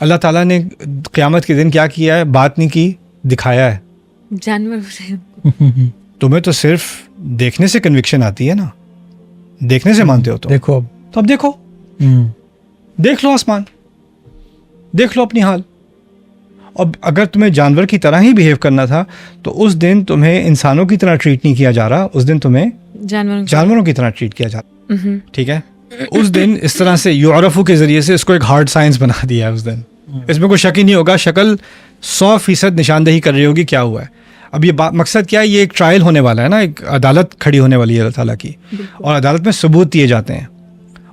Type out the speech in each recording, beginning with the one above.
اللہ تعالیٰ نے قیامت کے دن کیا کیا ہے؟ بات نہیں کی، دکھایا ہے. جانور تمہیں تو صرف دیکھنے سے کنوکشن آتی ہے نا، دیکھنے سے مانتے ہو تو دیکھو تو اب دیکھو، دیکھ لو آسمان، دیکھ لو اپنی حال. اب اگر تمہیں جانور کی طرح ہی بیہیو کرنا تھا تو اس دن تمہیں انسانوں کی طرح ٹریٹ نہیں کیا جا رہا، اس دن تمہیں جانوروں کی طرح ٹریٹ کیا جا رہا. ٹھیک ہے، اس دن اس طرح سے یعرفو کے ذریعے سے اس کو ایک ہارڈ سائنس بنا دیا ہے. اس دن اس میں کوئی شک ہی نہیں ہوگا، شکل 100% نشاندہی کر رہی ہوگی کیا ہوا ہے. اب یہ مقصد کیا ہے؟ یہ ایک ٹرائل ہونے والا ہے نا، ایک عدالت کھڑی ہونے والی ہے اللہ تعالیٰ کی، اور عدالت میں ثبوت دیے جاتے ہیں.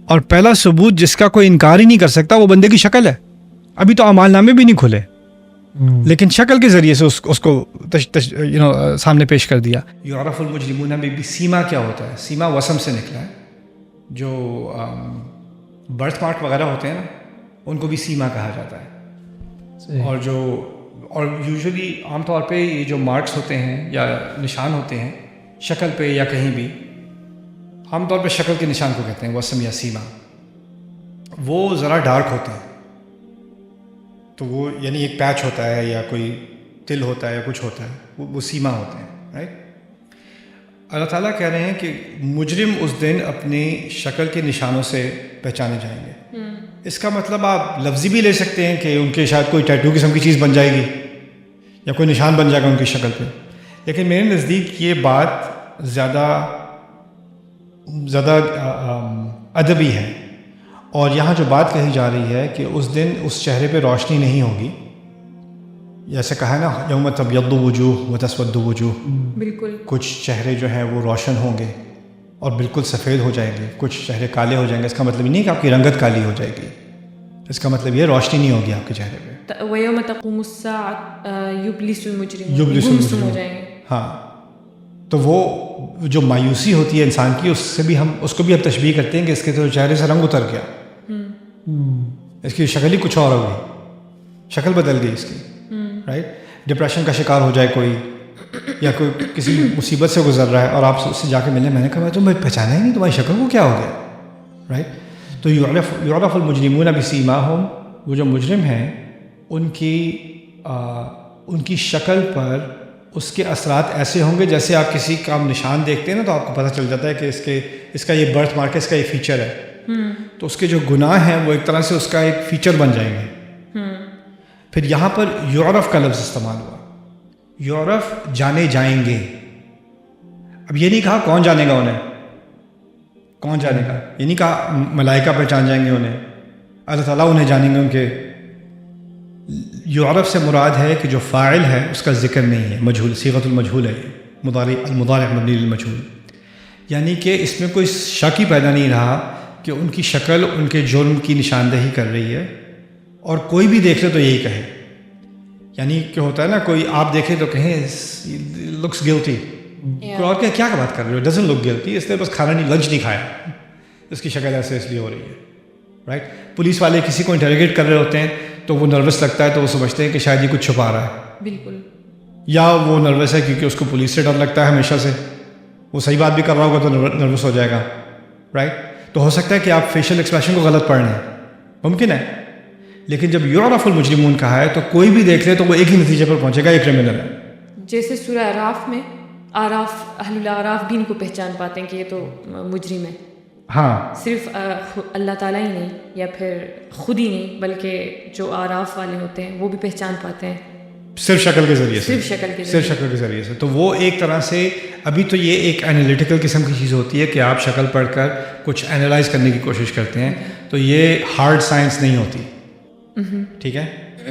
اور پہلا ثبوت جس کا کوئی انکار ہی نہیں کر سکتا وہ بندے کی شکل ہے. ابھی تو اعمال نامے بھی نہیں کھلے، لیکن شکل کے ذریعے سے اس کو سامنے پیش کر دیا. یعرف المجرمون میں بھی سیما کیا ہوتا ہے؟ سیما وسم سے نکلا ہے. جو برتھ مارک وغیرہ ہوتے ہیں نا، ان کو بھی سیما کہا جاتا ہے. اور یوزلی عام طور پہ یہ جو مارکس ہوتے ہیں یا نشان ہوتے ہیں شکل پہ یا کہیں بھی، عام طور پہ شکل کے نشان کو کہتے ہیں وسم یا سیما. وہ ذرا ڈارک ہوتے ہیں، تو وہ یعنی ایک پیچ ہوتا ہے یا کوئی تل ہوتا ہے یا کچھ ہوتا ہے، وہ سیما ہوتے ہیں. رائٹ. اللہ تعالیٰ کہہ رہے ہیں کہ مجرم اس دن اپنی شکل کے نشانوں سے پہچانے جائیں گے. اس کا مطلب آپ لفظی بھی لے سکتے ہیں کہ ان کے شاید کوئی ٹیٹو قسم کی چیز بن جائے گی یا کوئی نشان بن جائے گا ان کی شکل پہ. لیکن میرے نزدیک یہ بات زیادہ ادبی ہے. اور یہاں جو بات کہی جا رہی ہے کہ اس دن اس چہرے پہ روشنی نہیں ہوگی، جیسے کہا ہے نا یوم تبیض وجوہ وتسود وجوہ. بالکل. کچھ چہرے جو ہیں وہ روشن ہوں گے اور بالکل سفید ہو جائیں گے، کچھ چہرے کالے ہو جائیں گے. اس کا مطلب یہ نہیں کہ آپ کی رنگت کالی ہو جائے گی، اس کا مطلب یہ روشنی نہیں ہوگی آپ کے چہرے پہ. وَيَوْمَ تَقُومُ السَّاعَةُ يُبْلِسُ یبلس الْمُجْرِمُونَ ہو جائیں گے. ہاں، تو وہ جو مایوسی ہوتی ہے انسان کی، اس سے بھی اس کو بھی ہم تشبیہ کرتے ہیں کہ اس کے تو چہرے سے رنگ اتر گیا، اس کی شکل ہی کچھ اور ہو گئی، شکل بدل گئی اس کی. رائٹ. ڈپریشن کا شکار ہو جائے کوئی، یا کوئی کسی مصیبت سے گزر رہا ہے اور آپ اس سے جا کے ملے، میں نے کہا تم پہچانا ہی نہیں، تمہاری شکل کو کیا ہو گیا. رائٹ. تو یعرف المجرمون بسیماہم، وہ جو مجرم ہیں ان کی شکل پر اس کے اثرات ایسے ہوں گے جیسے آپ کسی کا نشان دیکھتے ہیں نا، تو آپ کو پتہ چل جاتا ہے کہ اس کا یہ برتھ مارک ہے، اس کا یہ فیچر ہے. تو اس کے جو گناہ ہیں وہ ایک طرح سے اس کا ایک فیچر بن جائیں گے. پھر یہاں پر یعرف کا لفظ استعمال ہوا. یعرف جانے جائیں گے. اب یہ نہیں کہا کون جانے گا انہیں، کون جانے گا، یہ نہیں کہا ملائکہ پہچان جائیں گے انہیں، اللہ تعالیٰ انہیں جانیں گے ان کے. یعرف سے مراد ہے کہ جو فاعل ہے اس کا ذکر نہیں ہے، مجہول، صیغۃ المجہول ہے، المضارع مبنی للمجہول. یعنی کہ اس میں کوئی شک ہی پیدا نہیں رہا کہ ان کی شکل ان کے جرم کی نشاندہی کر رہی ہے، اور کوئی بھی دیکھ لے تو یہی کہے. یعنی کہ ہوتا ہے نا، کوئی آپ دیکھیں تو کہیں لکس گلٹی، اور کیا بات کر رہے ہو، ڈزنٹ لک گلٹی، اس نے بس کھانا نہیں، لنچ نہیں کھایا، اس کی شکل ایسے اس لیے ہو رہی ہے. رائٹ. پولیس والے کسی کو انٹروگیٹ کر رہے ہوتے ہیں تو وہ نروس لگتا ہے، تو وہ سمجھتے ہیں کہ شاید یہ کچھ چھپا رہا ہے. بالکل. یا وہ نروس ہے کیونکہ اس کو پولیس سے ڈر لگتا ہے ہمیشہ سے، وہ صحیح بات بھی کر رہا ہوگا تو نروس ہو جائے گا. رائٹ. تو ہو سکتا ہے کہ آپ فیشیل ایکسپریشن کو غلط پڑھ لیں، ممکن ہے. لیکن جب یعرف المجرمون کہا ہے تو کوئی بھی دیکھ لے تو وہ ایک ہی نتیجے پر پہنچے گا، یہ کرمنل ہے. جیسے سورہ اعراف میں اہل الاعراف بھی ان کو پہچان پاتے ہیں کہ یہ تو مجرم ہے. ہاں، صرف اللہ تعالیٰ ہی نہیں یا پھر خود ہی نہیں، بلکہ جو اعراف والے ہوتے ہیں وہ بھی پہچان پاتے ہیں صرف شکل کے ذریعے سے، صرف شکل کے ذریعے سے. تو وہ ایک طرح سے ابھی تو یہ ایک انالیٹیکل قسم کی چیز ہوتی ہے کہ آپ شکل پڑھ کر کچھ انالائز کرنے کی کوشش کرتے ہیں، تو یہ ہارڈ سائنس نہیں ہوتی. ٹھیک ہے.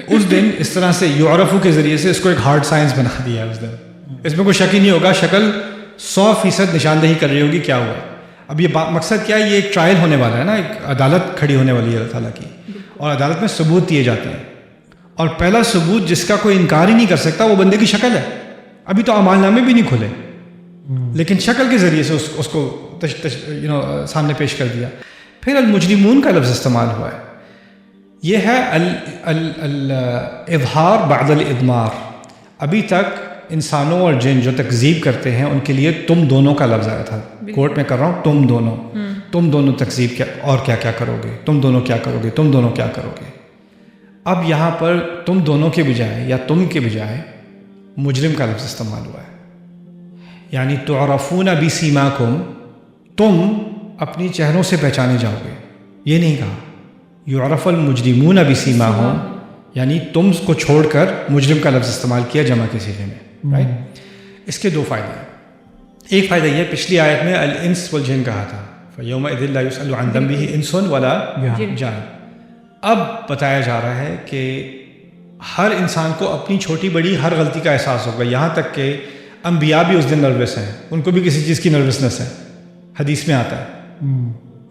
اس دن اس طرح سے یعرفو کے ذریعے سے اس کو ایک ہارڈ سائنس بنا دیا ہے. اس دن اس میں کوئی شک ہی نہیں ہوگا، شکل 100% نشاندہی کر رہی ہوگی کیا ہوا ہے. اب یہ مقصد کیا ہے؟ یہ ایک ٹرائل ہونے والا ہے نا، ایک عدالت کھڑی ہونے والی ہے اللہ تعالیٰ کی، اور عدالت میں ثبوت دیے جاتے ہیں. اور پہلا ثبوت جس کا کوئی انکار ہی نہیں کر سکتا وہ بندے کی شکل ہے. ابھی تو اعمال نامے بھی نہیں کھلے، لیکن شکل کے ذریعے سے اس کو سامنے پیش کر دیا. پھر المجرمون کا لفظ استعمال ہوا ہے. یہ ہے الاظہار بعد الادمار. ابھی تک انسانوں اور جن جو تکذیب کرتے ہیں ان کے لیے تم دونوں کا لفظ آیا تھا. کورٹ میں کر رہا ہوں، تم دونوں تکذیب کیا اور کیا کرو گے، تم دونوں کیا کرو گے، تم دونوں کیا کرو گے. اب یہاں پر تم دونوں کے بجائے یا تم کے بجائے مجرم کا لفظ استعمال ہوا ہے. یعنی تعرفون بسیماکم، تم اپنی چہروں سے پہچانے جاؤ گے. یہ نہیں کہا یعرف المجرمون بسیماہم، یعنی تم کو چھوڑ کر مجرم کا لفظ استعمال کیا جمع کے صیغے میں. رائٹ. اس کے 2 فائدے ہیں. ایک فائدہ یہ پچھلی آیت میں الانس والجن کہا تھا فَيَوْمَئِذٍ لَا يُسْأَلُ عَنْ ذَنبِهِ إِنسٌ وَلَا جان. اب بتایا جا رہا ہے کہ ہر انسان کو اپنی چھوٹی بڑی ہر غلطی کا احساس ہوگا، یہاں تک کہ انبیاء بھی اس دن نروس ہیں، ان کو بھی کسی چیز کی نروسنس ہے. حدیث میں آتا ہے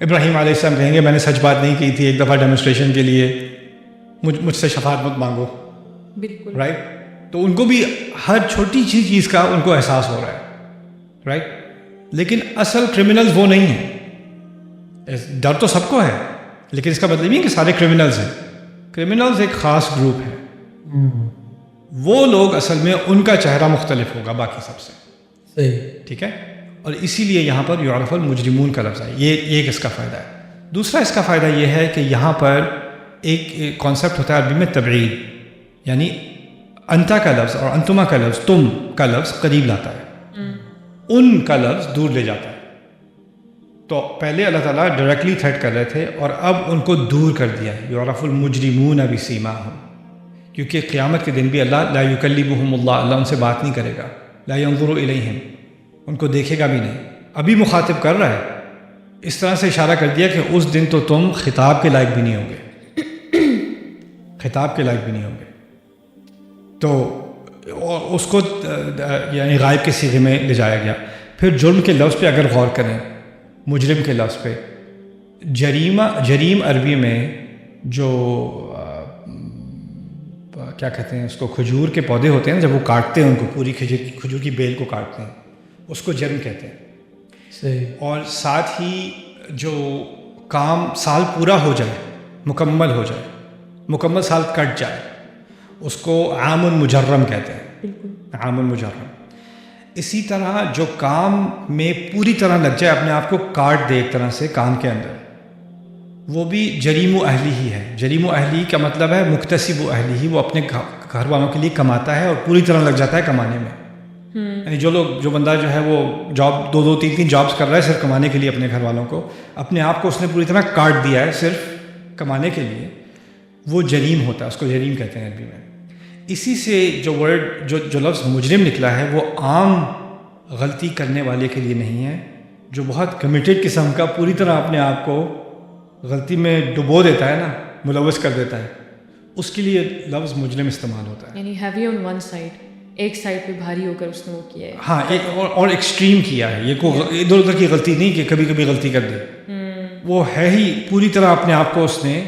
ابراہیم علیہ السلام کہیں گے میں نے سچ بات نہیں کی تھی، ایک دفعہ ڈیمونسٹریشن کے لیے مجھ سے شفاعت مت مانگو. بالکل رائٹ. تو ان کو بھی ہر چھوٹی چیز کا ان کو احساس ہو رہا ہے. رائٹ. لیکن اصل کرمنلز وہ نہیں ہیں. ڈر تو سب کو ہے، لیکن اس کا مطلب نہیں کہ سارے کرمنلز ہیں. کرمنلز ایک خاص گروپ ہے. وہ لوگ اصل میں ان کا چہرہ مختلف ہوگا باقی سب سے. صحیح. ٹھیک ہے. اور اسی لیے یہاں پر یعرف المجرمون کا لفظ ہے. یہ ایک اس کا فائدہ ہے. دوسرا اس کا فائدہ یہ ہے کہ یہاں پر ایک کانسیپٹ ہوتا ہے عربی میں تبعید، یعنی انتا کا لفظ اور انتما کا لفظ، تم کا لفظ قریب لاتا ہے، ان کا لفظ دور لے جاتا ہے. تو پہلے اللہ تعالیٰ ڈائریکٹلی تھریٹ کر رہے تھے اور اب ان کو دور کر دیا ہے. یعرف المجرمون بسیماہم، کیونکہ قیامت کے دن بھی اللہ لا یکلمہم اللہ ان سے بات نہیں کرے گا. لا ینظر الیہم، ان کو دیکھے گا بھی نہیں. ابھی مخاطب کر رہا ہے، اس طرح سے اشارہ کر دیا کہ اس دن تو تم خطاب کے لائق بھی نہیں ہوں گے. خطاب کے لائق بھی نہیں ہوں گے. تو اس کو یعنی غائب کے صیغے میں لے جایا گیا. پھر جرم کے لفظ پہ اگر غور کریں، مجرم کے لفظ پہ، جریم عربی میں جو کیا کہتے ہیں اس کو، کھجور کے پودے ہوتے ہیں جب وہ کاٹتے ہیں ان کو، پوری کھجور کی بیل کو کاٹتے ہیں، اس کو جرم کہتے ہیں. صحیح. اور ساتھ ہی جو کام سال پورا ہو جائے، مکمل ہو جائے، مکمل سال کٹ جائے، اس کو عام المجرم کہتے ہیں. عام المجرم. اسی طرح جو کام میں پوری طرح لگ جائے، اپنے آپ کو کاٹ دے ایک طرح سے کام کے اندر، وہ بھی جریم و اہلی ہی ہے. جریم و اہلی کا مطلب ہے مکتسب و اہلی ہی، وہ اپنے گھر والوں کے لیے کماتا ہے اور پوری طرح لگ جاتا ہے کمانے میں. یعنی جو بندہ جو ہے وہ جاب 2 3 جابس کر رہا ہے صرف کمانے کے لیے اپنے گھر والوں کو، اپنے آپ کو اس نے پوری طرح کاٹ دیا ہے صرف کمانے کے لیے، وہ جریم ہوتا ہے. اس کو جریم کہتے ہیں عربی میں. اسی سے جو ورڈ جو لفظ مجرم نکلا ہے وہ عام غلطی کرنے والے کے لیے نہیں ہے، جو بہت کمیٹڈ قسم کا پوری طرح اپنے آپ کو غلطی میں ڈبو دیتا ہے نا، ملوث کر دیتا ہے، اس کے لیے لفظ مجرم استعمال ہوتا ہے. یعنی ہیوی آن ون سائڈ، ایک سائڈ پہ بھاری ہو کر اس نے وہ کیا ہے. ہاں، ایک اور ایکسٹریم کیا ہے. یہ کوئی ادھر ادھر کی غلطی نہیں کہ کبھی کبھی غلطی کر دے، وہ ہے ہی پوری طرح اپنے آپ کو اس نے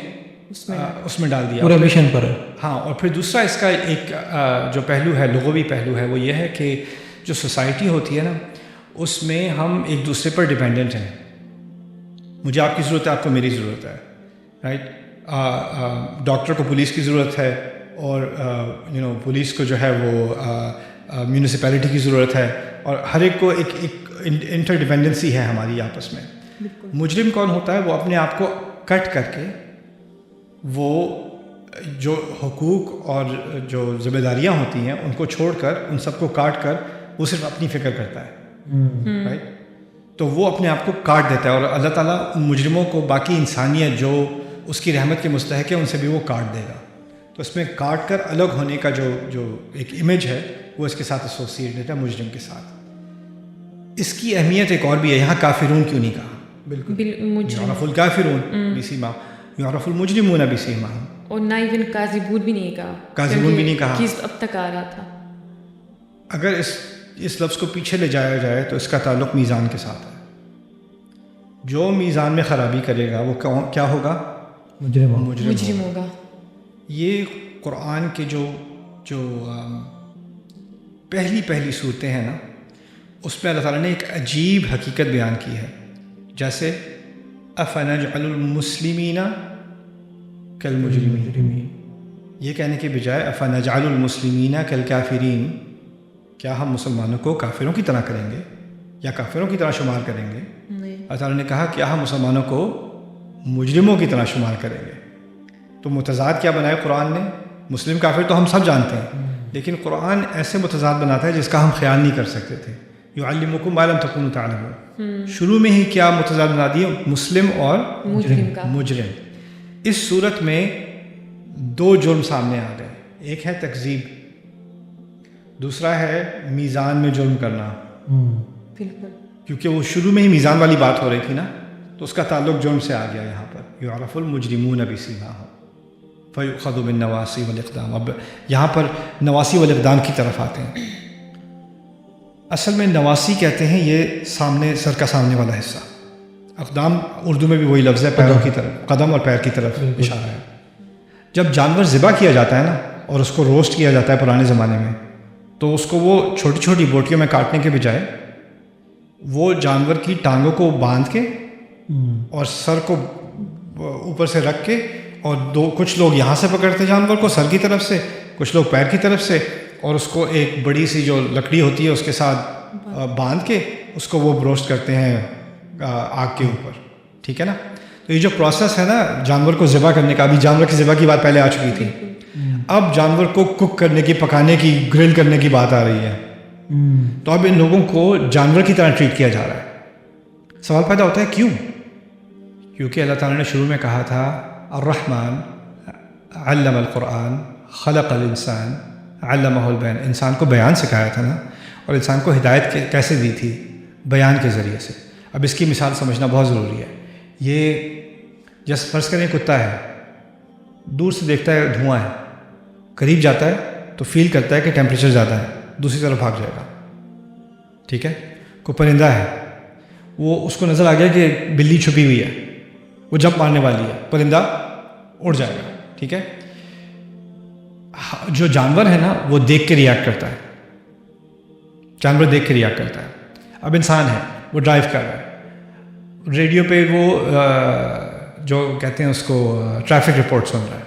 اس میں ڈال دیا، پورا مشن پر ہے. ہاں. اور پھر دوسرا اس کا ایک جو پہلو ہے، لغوی پہلو ہے، وہ یہ ہے کہ جو سوسائٹی ہوتی ہے نا، اس میں ہم ایک دوسرے پر ڈیپینڈنٹ ہیں. مجھے آپ کی ضرورت ہے، آپ کو میری ضرورت ہے. رائٹ. ڈاکٹر کو پولیس کی ضرورت ہے، اور پولیس کو جو ہے وہ میونسپیلٹی کی ضرورت ہے، اور ہر ایک کو ایک انٹر ڈیپینڈنسی ہے ہماری آپس میں. مجرم کون ہوتا ہے؟ وہ اپنے آپ کو کٹ کر کے، وہ جو حقوق اور جو ذمہ داریاں ہوتی ہیں ان کو چھوڑ کر، ان سب کو کاٹ کر، وہ صرف اپنی فکر کرتا ہے. رائٹ. تو وہ اپنے آپ کو کاٹ دیتا ہے، اور اللہ تعالیٰ ان مجرموں کو، باقی انسانیت جو اس کی رحمت کے مستحق ہے، ان سے بھی وہ کاٹ دے گا. تو اس میں کاٹ کر الگ ہونے کا جو ایک امیج ہے، وہ اس کے ساتھ ایسوسیٹ ہے، مجرم کے ساتھ. اس کی اہمیت ایک اور بھی ہے. یہاں کافرون کیوں نہیں کہا؟ بالکل یعرف الکافرون بسیماہم، یعرف المجرمون بسیماہم. اور نہ ایون کاذبون بھی نہیں کہا. کاذبون بھی نہیں کہا، اب تک آ رہا تھا. اگر اس لفظ کو پیچھے لے جایا جائے تو اس کا تعلق میزان کے ساتھ ہے. جو میزان میں خرابی کرے گا وہ کیا ہوگا؟ مجرم ہوگا. یہ قرآن کے جو پہلی صورتیں ہیں نا، اس میں اللہ تعالیٰ نے ایک عجیب حقیقت بیان کی ہے. جیسے افنجعل المسلمین کالمجرمین، یہ کہنے کے بجائے افنجعل المسلمین کالکافرین، کیا ہم مسلمانوں کو کافروں کی طرح کریں گے یا کافروں کی طرح شمار کریں گے؟ اللہ تعالیٰ نے کہا کیا ہم مسلمانوں کو مجرموں کی طرح شمار کریں گے؟ تو متضاد کیا بنائے قرآن نے؟ مسلم کافر تو ہم سب جانتے ہیں، لیکن قرآن ایسے متضاد بناتا ہے جس کا ہم خیال نہیں کر سکتے تھے. یعلمکم ما لم تکونوا تعلمون. شروع میں ہی کیا متضاد بنا دیے؟ مسلم اور مجرم. اس صورت میں دو جرم سامنے آ گئے. ایک ہے تکذیب، دوسرا ہے میزان میں جرم کرنا. بالکل، کیونکہ وہ شروع میں ہی میزان والی بات ہو رہی تھی نا، تو اس کا تعلق جرم سے آ گیا. یہاں پر یعرف المجرمون بسیماہم فیؤخذ بالنواصی والاقدام. اب یہاں پر نواصی والاقدام کی طرف آتے ہیں. اصل میں نواصی کہتے ہیں یہ سامنے، سر کا سامنے والا حصہ. اقدام اردو میں بھی وہی لفظ ہے، پیروں کی طرف، قدم اور پیر کی طرف اشارہ ہے. جب جانور ذبح کیا جاتا ہے نا اور اس کو روسٹ کیا جاتا ہے پرانے زمانے میں، تو اس کو وہ چھوٹی چھوٹی بوٹیوں میں کاٹنے کے بجائے وہ جانور کی ٹانگوں کو باندھ کے اور سر کو اوپر سے رکھ کے، اور کچھ لوگ یہاں سے پکڑتے جانور کو سر کی طرف سے، کچھ لوگ پیر کی طرف سے، اور اس کو ایک بڑی سی جو لکڑی ہوتی ہے اس کے ساتھ باندھ کے اس کو وہ بروسٹ کرتے ہیں آگ کے اوپر. ٹھیک ہے نا؟ تو یہ جو پروسیس ہے نا جانور کو ذبح کرنے کا، ابھی جانور کی ذبح کی بات پہلے آ چکی تھی، اب جانور کو کک کرنے کی، پکانے کی، گرل کرنے کی بات آ رہی ہے. تو اب ان لوگوں کو جانور کی طرح ٹریٹ کیا جا رہا ہے. سوال پیدا ہوتا ہے کیوں؟ کیونکہ اللہ تعالیٰ نے شروع میں کہا تھا الرحمن علم القرآن خلق الانسان علمہ البیان. انسان کو بیان سکھایا تھا نا، اور انسان کو ہدایت کیسے دی تھی؟ بیان کے ذریعے سے. اب اس کی مثال سمجھنا بہت ضروری ہے. یہ جیسے فرض کریں کتا ہے، دور سے دیکھتا ہے دھواں ہے، قریب جاتا ہے تو فیل کرتا ہے کہ ٹیمپریچر زیادہ ہے، دوسری طرف بھاگ جائے گا. ٹھیک ہے؟ کوئی پرندہ ہے، وہ اس کو نظر آ گیا کہ بلی چھپی ہوئی ہے، وہ جمپ مارنے والی ہے، پرندہ اڑ جائے گا. ٹھیک ہے؟ جو جانور ہے نا وہ دیکھ کے ریئیکٹ کرتا ہے، جانور دیکھ کے ریئیکٹ کرتا ہے. اب انسان ہے، وہ ڈرائیو کر رہا ہے، ریڈیو پہ وہ جو کہتے ہیں اس کو ٹریفک رپورٹ سن رہا ہے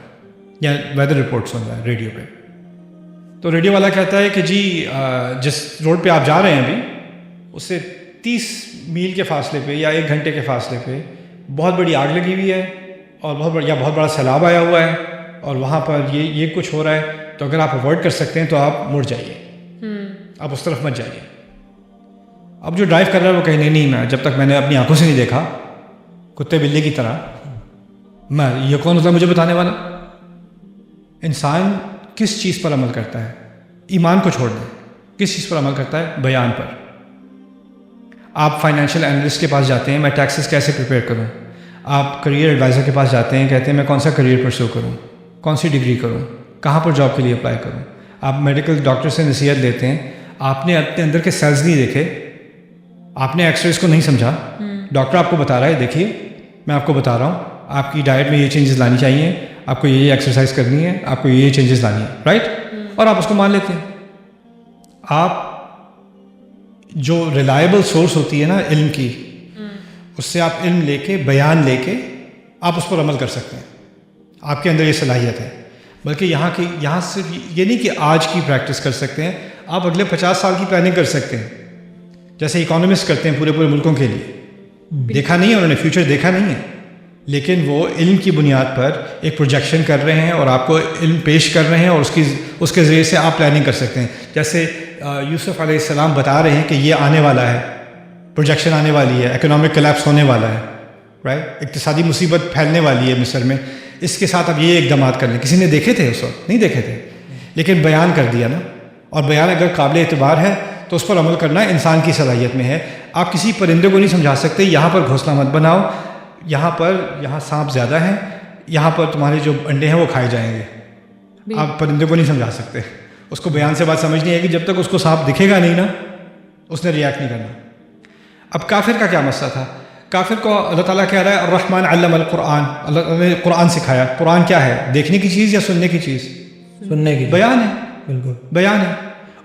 یا ویدر رپورٹ سن رہا ہے ریڈیو پہ. تو ریڈیو والا کہتا ہے کہ جی جس روڈ پہ آپ جا رہے ہیں ابھی، اس سے 30 میل کے فاصلے پہ یا 1 گھنٹے کے فاصلے پہ بہت بڑی آگ لگی ہوئی ہے، اور بہت بڑا سیلاب آیا ہوا ہے، اور وہاں پر یہ کچھ ہو رہا ہے. تو اگر آپ اوائڈ کر سکتے ہیں تو آپ مڑ جائیے، آپ اس طرف مت جائیے. اب جو ڈرائیو کر رہا ہے وہ کہیں نہیں، میں جب تک میں نے اپنی آنکھوں سے نہیں دیکھا کتے بلے کی طرح، میں یہ کون ہوتا ہے مجھے بتانے والا؟ انسان کس چیز پر عمل کرتا ہے؟ ایمان کو چھوڑ دیں، کس چیز پر عمل کرتا ہے؟ بیان پر. آپ فائنینشیل انالسٹ کے پاس جاتے ہیں، میں ٹیکسز کیسے پریپیئر کروں. آپ کریئر ایڈوائزر کے پاس جاتے ہیں، کہتے ہیں میں کون سا کریئر پرسو کروں، کون سی ڈگری کروں، کہاں پر جاب کے لیے اپلائی کروں. آپ میڈیکل ڈاکٹر سے نصیحت لیتے ہیں، آپ نے اپنے اندر کے سیلز نہیں دیکھے، آپ نے ایکس رےز کو نہیں سمجھا، ڈاکٹر آپ کو بتا رہا ہے دیکھیے میں آپ کو بتا رہا ہوں آپ کی ڈائٹ میں یہ چینجز لانی چاہیے، آپ کو یہ ایکسرسائز کرنی ہے، آپ کو یہ چینجز لانی ہے، رائٹ؟ اور آپ اس کو مان لیتے ہیں. آپ جو ریلائبل سورس ہوتی ہے نا علم کی، اس سے آپ علم لے کے، بیان لے کے آپ اس پر عمل کر سکتے ہیں. آپ کے اندر یہ صلاحیت ہے. بلکہ یہاں صرف یہ نہیں کہ آج کی پریکٹس کر سکتے ہیں، آپ اگلے 50 سال کی پلاننگ کر سکتے ہیں، جیسے اکانومسٹ کرتے ہیں پورے ملکوں کے لیے. دیکھا نہیں ہے انہوں نے، فیوچر دیکھا نہیں ہے، لیکن وہ علم کی بنیاد پر ایک پروجیکشن کر رہے ہیں اور آپ کو علم پیش کر رہے ہیں، اور اس کے ذریعے سے آپ پلاننگ کر سکتے ہیں. جیسے یوسف علیہ السلام بتا رہے ہیں کہ یہ آنے والا ہے، پروجیکشن آنے والی ہے، اکنامک کلیپس ہونے والا ہے، رائٹ؟ اقتصادی مصیبت پھیلنے والی ہے مصر میں، اس کے ساتھ اب یہ اقدامات کر لیں. کسی نے دیکھے تھے اس وقت؟ نہیں دیکھے تھے، لیکن بیان کر دیا نا. اور بیان اگر قابل اعتبار ہے تو اس پر عمل کرنا انسان کی صلاحیت میں ہے. آپ کسی پرندے کو نہیں سمجھا سکتے یہاں پر گھونسلہ مت بناؤ، یہاں سانپ زیادہ ہیں، یہاں پر تمہارے جو انڈے ہیں وہ کھائے جائیں گے. آپ پرندے کو نہیں سمجھا سکتے. اس کو بیان سے بات سمجھنی ہے کہ جب تک اس کو سانپ دکھے گا نہیں نا، اس نے ریئیکٹ نہیں کرنا. اب کافر کا کیا مسئلہ تھا؟ کافر کو اللہ تعالیٰ کہہ رہا ہے الرحمن علم القرآن، اللہ تعالیٰ نے قرآن سکھایا. قرآن کیا ہے؟ دیکھنے کی چیز یا سننے کی چیز؟ سننے کی. بیان ہے، بالکل بیان ہے.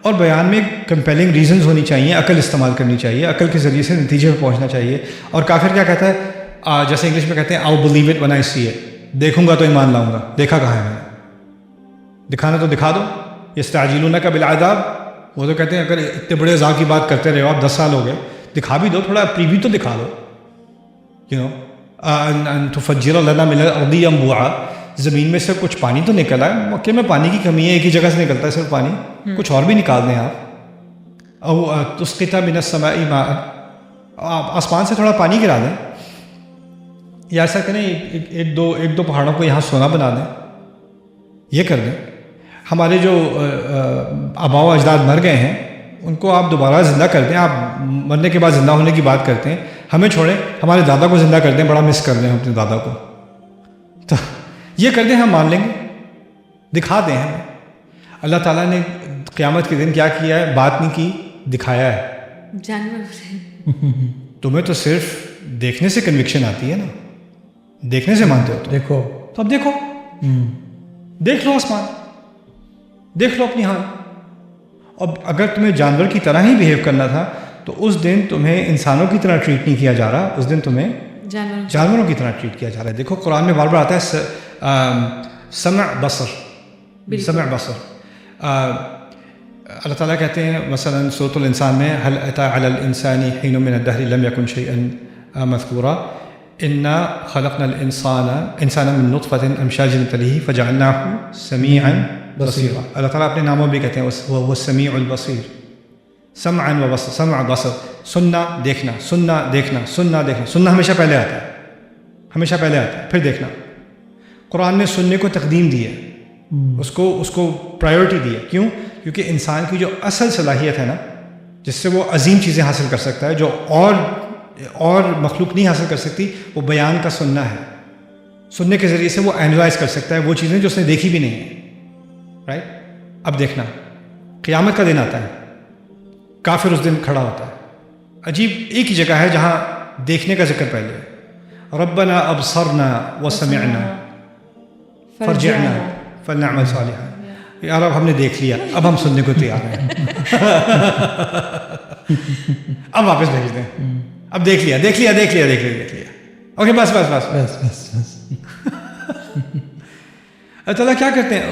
اور بیان میں کمپیلنگ ریزنز ہونی چاہیے، عقل استعمال کرنی چاہیے، عقل کے ذریعے سے نتیجے پہ پہنچنا چاہیے. اور کافر کیا کہتا ہے؟ جیسے انگلش میں کہتے ہیں آؤ believe it one I see it, دیکھوں گا تو ایمان لاؤں گا. دیکھا کہاں ہے میں نے؟ دکھانا تو دکھا دو. یستعجلونک بالعذاب، وہ تو کہتے ہیں اگر اتنے بڑے عذاب کی بات کرتے رہے ہو آپ 10 سال ہو گئے، دکھا بھی دو، تھوڑا پریویو تو دکھا دو. ان تفجر لنا من الارض ينبوعا، زمین میں سے کچھ پانی تو نکلا ہے، مکے میں پانی کی کمی ہے، ایک ہی جگہ سے نکلتا ہے صرف پانی، کچھ اور بھی نکال دیں آپ، او تسقط من السماء ماء، آپ آسمان سے تھوڑا پانی گرا دیں، یا ایسا کریں ایک دو پہاڑوں کو یہاں سونا بنا دیں، یہ کر دیں۔ ہمارے جو آباء و اجداد مر گئے ہیں ان کو آپ دوبارہ زندہ کر دیں، آپ مرنے کے بعد زندہ ہونے کی بات کرتے ہیں، ہمیں چھوڑیں، ہمارے دادا کو زندہ کر دیں، بڑا مس کر دیں ہم اپنے دادا کو، تو یہ کر دیں، ہم مان لیں گے، دکھا دیں ہمیں۔ اللہ تعالیٰ نے قیامت کے دن کیا کیا ہے؟ بات نہیں کی، دکھایا ہے۔ جانور تمہیں تو صرف دیکھنے سے کنوکشن آتی ہے نا، دیکھنے سے مانتے ہو تو دیکھو، تو اب دیکھو، دیکھ لو آسمان، دیکھ لو اپنی حال۔ اب اگر تمہیں جانور کی طرح ہی بیہیو کرنا تھا تو اس دن تمہیں انسانوں کی طرح ٹریٹ نہیں کیا جا رہا، اس دن تمہیں جانوروں کی طرح ٹریٹ کیا جا رہا ہے۔ دیکھو قرآن میں بار بار آتا ہے سمع بصر، اللہ تعالیٰ کہتے ہیں مثلا سورۃ الانسان میں هل اتى على الانسان حين من الدهر لم يكن شيئا مذكورا انا خلقنا الانسان من نطفة امشاج نبتليه فجعلناه سميعا بصيرا۔ اللہ تعالیٰ اپنے ناموں بھی کہتے ہیں وہ السمیع البصیر، سمعا و بصر، سمع بصر، سننا دیکھنا، سننا دیکھنا، سننا دیکھنا، سننا ہمیشہ پہلے آتا ہے، ہمیشہ پہلے آتا ہے، پھر دیکھنا۔ قرآن نے سننے کو تقدیم دی ہے، اس کو پرائیورٹی دی ہے، کیوں؟ کیونکہ انسان کی جو اصل صلاحیت ہے نا، جس سے وہ عظیم چیزیں حاصل کر سکتا ہے جو اور مخلوق نہیں حاصل کر سکتی، وہ بیان کا سننا ہے۔ سننے کے ذریعے سے وہ اینالائز کر سکتا ہے وہ چیزیں جو اس نے دیکھی بھی نہیں ہیں، رائٹ؟ اب دیکھنا، قیامت کا دن آتا ہے، کافر اس دن کھڑا ہوتا ہے، عجیب ایک ہی جگہ ہے جہاں دیکھنے کا ذکر پہلے ہے، ربنا ابصرنا وسمعنا فرجعنا فلنعمل صالحا۔ یار اب ہم نے دیکھ لیا، اب ہم سننے کو تیار ہیں، اب واپس بھیج دیں، اب دیکھ لیا، اوکے بس اللہ تعالیٰ کیا کرتے ہیں؟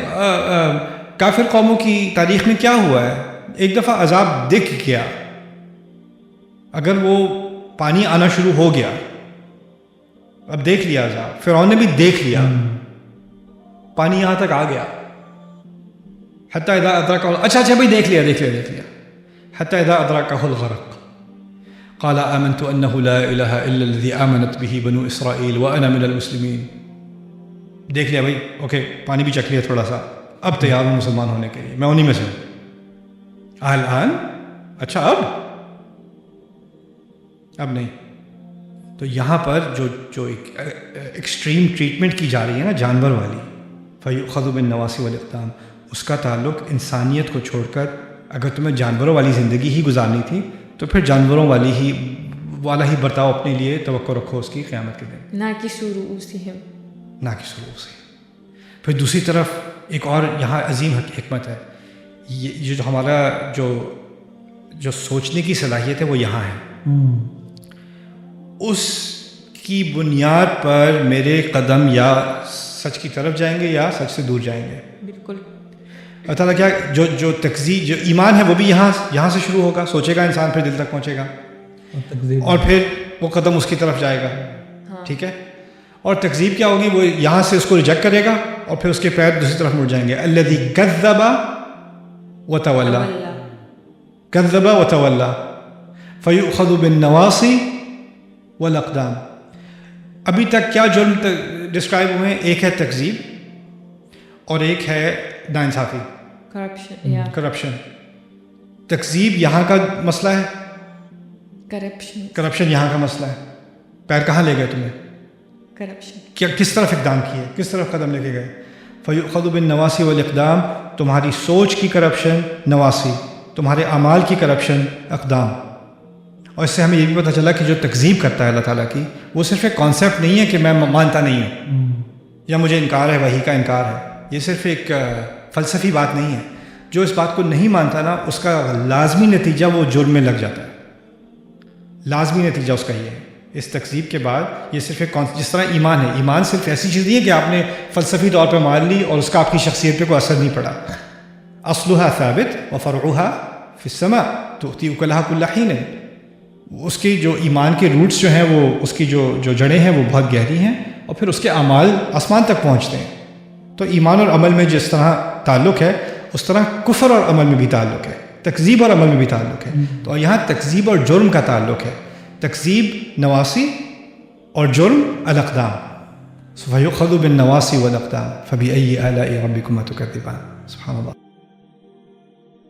کافر قوموں کی تاریخ میں کیا ہوا ہے؟ ایک دفعہ عذاب دکھ گیا، اگر وہ پانی آنا شروع ہو گیا، اب دیکھ لیا عذاب، فرعون نے بھی دیکھ لیا، پانی یہاں تک آ گیا، حتی اذا ادرکہ، اچھا بھائی دیکھ لیا، حتی اذا ادرکہ الغرق قال آمنت انہ لا الہ الا الذی آمنت بہ بنو اسرائیل وانا من المسلمین۔ دیکھ لیا بھائی، اوکے پانی بھی چکھ لیا تھوڑا سا، اب تیار ہوں مسلمان ہونے کے لیے، میں انہی میں سے ہوں۔ الان، اچھا اب نہیں۔ تو یہاں پر جو ایکسٹریم ٹریٹمنٹ کی جا رہی ہے نا جانور والی، فیؤخذ بالنواصی والاقدام، اس کا تعلق انسانیت کو چھوڑ کر اگر تمہیں جانوروں والی زندگی ہی گزارنی تھی تو پھر جانوروں والا ہی برتاؤ اپنے لیے توقع رکھو اس کی قیامت کے دن، نہ کہ شروع سے۔ پھر دوسری طرف ایک اور یہاں عظیم حکمت ہے، یہ جو ہمارا جو سوچنے کی صلاحیت ہے وہ یہاں ہے، اس کی بنیاد پر میرے قدم یا سچ کی طرف جائیں گے یا سچ سے دور جائیں گے۔ بالکل۔ اللہ تعالیٰ کیا جو تکذیب، جو ایمان ہے وہ بھی یہاں سے شروع ہوگا، سوچے گا انسان، پھر دل تک پہنچے گا، اور پھر وہ قدم اس کی طرف جائے گا، ٹھیک ہے؟ اور تکذیب کیا ہوگی؟ وہ یہاں سے اس کو ریجیکٹ کرے گا اور پھر اس کے پیر دوسری طرف مڑ جائیں گے۔ الذی کذب وتولی، کذب وتولی فیؤخذ بالنواصی والاقدام۔ ابھی تک کیا جرم ڈسکرائب ہوئے ہیں؟ ایک ہے تکذیب اور ایک ہے ناانصافی، کرپشن۔ تکذیب یہاں کا مسئلہ ہے، کرپشن یہاں کا مسئلہ ہے۔ پیر کہاں لے گئے تمہیں؟ کیا کس طرف اقدام کیے، کس طرف قدم لے کے گئے؟ فیؤخذ بالنواصی والاقدام، تمہاری سوچ کی کرپشن نواسی، تمہارے اعمال کی کرپشن اقدام۔ اور اس سے ہمیں یہ بھی پتہ چلا کہ جو تکذیب کرتا ہے اللہ تعالیٰ کی، وہ صرف ایک کانسیپٹ نہیں ہے کہ میں مانتا نہیں ہوں یا مجھے انکار ہے، وحی کا انکار ہے، یہ صرف ایک فلسفی بات نہیں ہے۔ جو اس بات کو نہیں مانتا نا، اس کا لازمی نتیجہ وہ جرم میں لگ جاتا ہے، لازمی نتیجہ اس کا یہ ہے۔ اس تکذیب کے بعد یہ صرف ایک جس طرح ایمان ہے، ایمان صرف ایسی چیز نہیں ہے کہ آپ نے فلسفی طور پہ مان لی اور اس کا آپ کی شخصیت پہ کوئی اثر نہیں پڑا۔ اصلها ثابت وفرعها فی السماء تؤتی اکلها کل حین، اس کی جو ایمان کے روٹس جو ہیں، وہ اس کی جو جڑیں ہیں وہ بہت گہری ہیں، اور پھر اس کے اعمال آسمان تک پہنچتے ہیں۔ تو ایمان اور عمل میں جس طرح تعلق ہے اس طرح کفر اور عمل میں بھی تعلق ہے، تکذیب اور عمل میں بھی تعلق ہے. تو یہاں تکذیب اور جرم کا تعلق ہے. تکذیب نواسی اور جرم الاقدام. فَيُؤْخَذُ بِالنَّوَاصِي وَالْأَقْدَامِ فَبِأَيِّ آلَاءِ رَبِّكُمَا تُكَذِّبَانِ. سبحان اللہ.